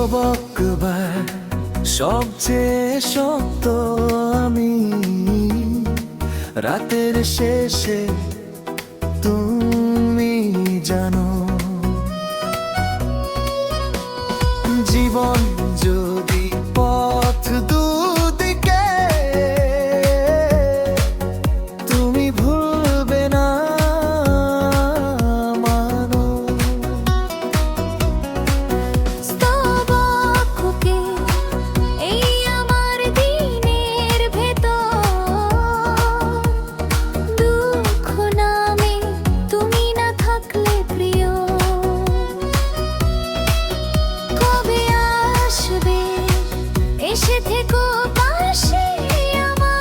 স্তবকবার সবচেয়ে শক্ত আমি, রাতের শেষে তুমি জানো। জীবন যদি পথ দুদিকে, তুমি ভুলবে না মানো। স্তবককে এই আমার দিনের ভেতর, দুঃখ নামে তুমি না থাকলে প্রিয়। কবে আসবে এসে থেকো পাশে আমার,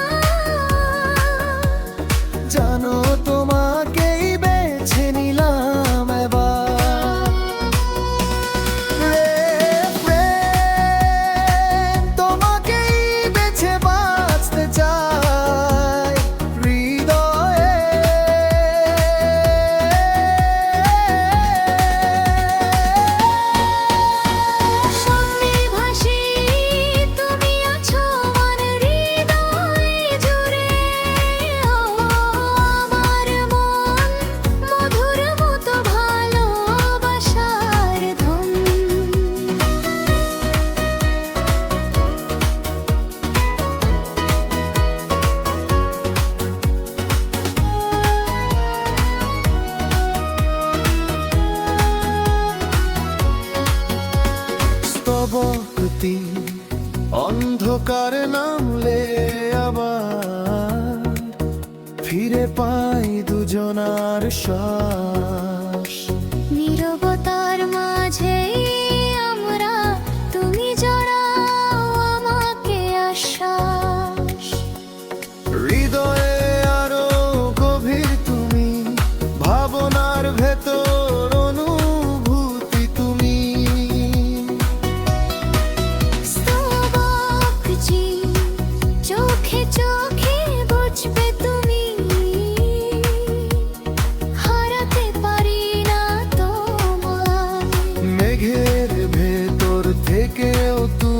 জানো তোমাকেই বেছে নিলাম এবার। তোমাকেই বেছে বাঁচতে চাই হৃদয়ে। স্বপ্নে ভাসি তুমি আছো আমার হৃদয় জুড়ে। আমার মন মধুর মতো ভালোবাসার ধন। স্তবকতি অন্ধকার নামলে আবার ফিরে পাই দুজনার শ্বাস। নীরবতার মাঝে আমরা, তুমি জড়াও আমাকে আশ্বাস। হৃদয়ে আরো গভীর তুমি, ভাবনার ভেতর অনুভূতি তুমি। স্তবকজি চোখে চোখে বুঝবে তুমি, হারাতে পারি না তোমায়। মেঘের ভেতর থেকেও তুমি